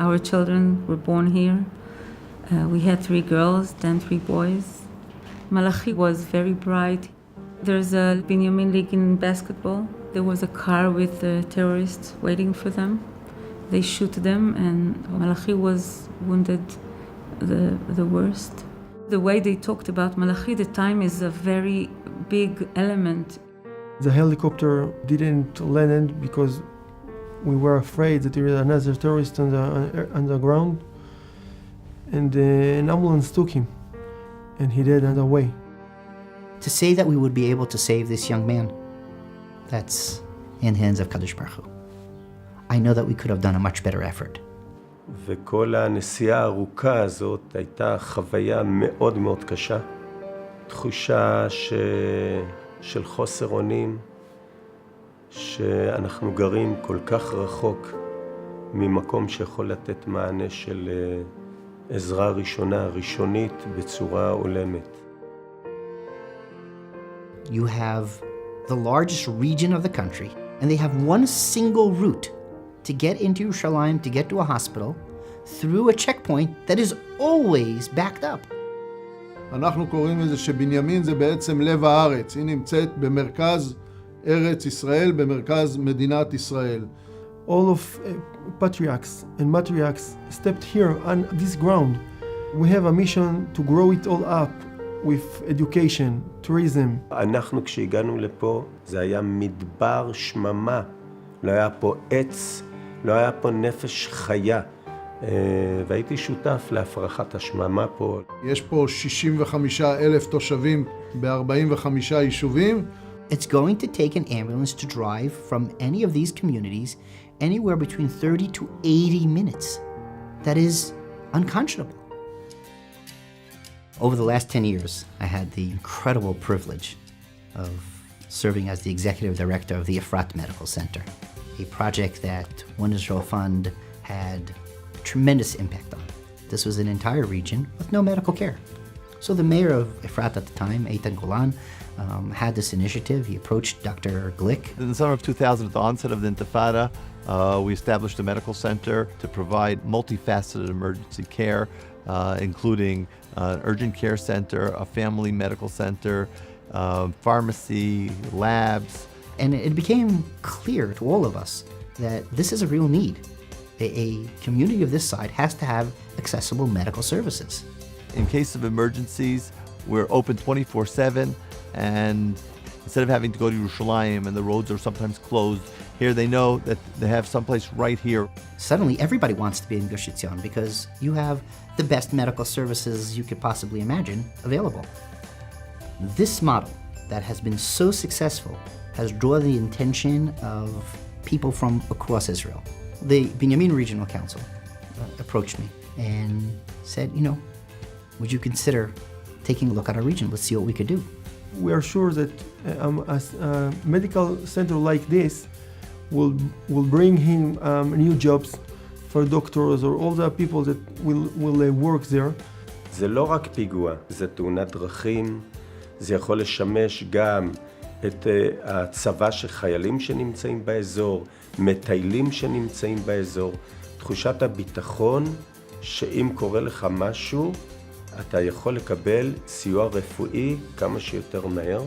Our children were born here. We had 3 girls, then 3 boys. Malachi was very bright. There's a Binyamin Region basketball. There was a car with terrorists waiting for them. They shoot them, and Malachi was wounded the worst. The way they talked about Malachi, the time is a very big element. The helicopter didn't land because we were afraid that there is another terrorist on the ground, and an ambulance took him, and he died on the way. To say that we would be able to save this young man, that's in the hands of Kadosh Baruch Hu. I know that we could have done a much better effort. וכל הנסיעה הארוכה הזאת הייתה חוויה מאוד מאוד קשה. תחושה של חוסר אונים, שאנחנו גרים כל כך רחוק ממקום שיכול לתת מענה של עזרה ראשונה, ראשונית, בצורה הולמת. You have the largest region of the country, and they have one single route to get into Yerushalayim, to get to a hospital, through a checkpoint that is always backed up. אנחנו קוראים לזה שבנימין זה בעצם לב הארץ. היא נמצאת במרכז ארץ ישראל, במרכז מדינת ישראל. All of patriarchs and matriarchs stepped here on this ground. We have a mission to grow it all up with education, tourism. אנחנו כשהגענו לפה, זה היה מדבר שממה. לא היה פה עץ, לא היה פה נפש חיה. והייתי שותף להפרחת השממה פה. יש פה 65,000 תושבים ב-45 יישובים. It's going to take an ambulance to drive from any of these communities anywhere between 30 to 80 minutes. That is unconscionable. Over the last 10 years, I had the incredible privilege of serving as the executive director of the Efrat Medical Center, a project that One Israel Fund had tremendous impact on. This was an entire region with no medical care. So the mayor of Efrat at the time, Eitan Golan, had this initiative. He approached Dr. Glick. In the summer of 2000, at the onset of the Intifada, we established a medical center to provide multifaceted emergency care, including an urgent care center, a family medical center, pharmacy, labs. And it became clear to all of us that this is a real need. A community of this size has to have accessible medical services. In case of emergencies, we're open 24/7, and instead of having to go to Yerushalayim and the roads are sometimes closed, here they know that they have someplace right here. Suddenly, everybody wants to be in Gush Etzion because you have the best medical services you could possibly imagine available. This model that has been so successful has drawn the attention of people from across Israel. The Binyamin Regional Council approached me and said, would you consider taking a look at our region? Let's see what we could do. We are sure that a medical center like this will bring him new jobs for doctors or all the people that will work there. זה לא רק פיגוע, זה תאונת דרכים, זה יכול לשמש גם את הצבא של חיילים שנמצאים באזור, מטיילים שנמצאים באזור, תחושת הביטחון שאם קורה לך משהו, אתה יכול לקבל סיוע רפואי כמה שיותר מהר,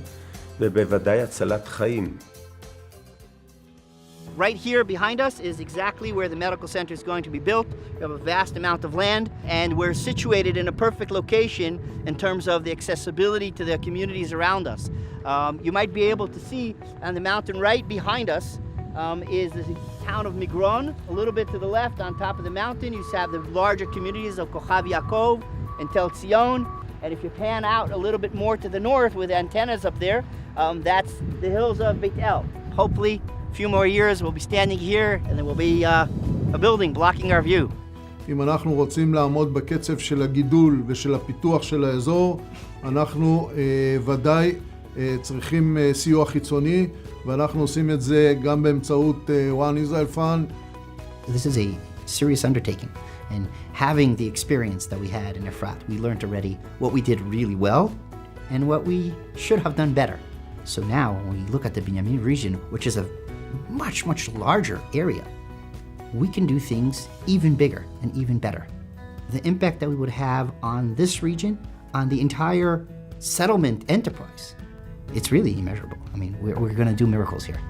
ובוודאי הצלת חיים. Right here behind us is exactly where the medical center is going to be built. We have a vast amount of land, and we're situated in a perfect location in terms of the accessibility to the communities around us. You might be able to see on the mountain right behind us is the town of Migron. A little bit to the left on top of the mountain, you have the larger communities of Kochav Yaakov and Tel Zion. And if you pan out a little bit more to the north with antennas up there, that's the hills of Beit El. Hopefully, a few more years we'll be standing here and there will be a building blocking our view. אם אנחנו רוצים לעמוד בקצב של הגידול ושל הפיתוח של האזור, אנחנו ודאי צריכים סיוע חיצוני, ואנחנו עושים את זה גם באמצעות One Israel Fund. This is a serious undertaking, and having the experience that we had in Efrat, we learned already what we did really well and what we should have done better. So now when we look at the Binyamin region, which is a much, much larger area, we can do things even bigger and even better. The impact that we would have on this region, on the entire settlement enterprise, it's really immeasurable. I mean, we're going to do miracles here.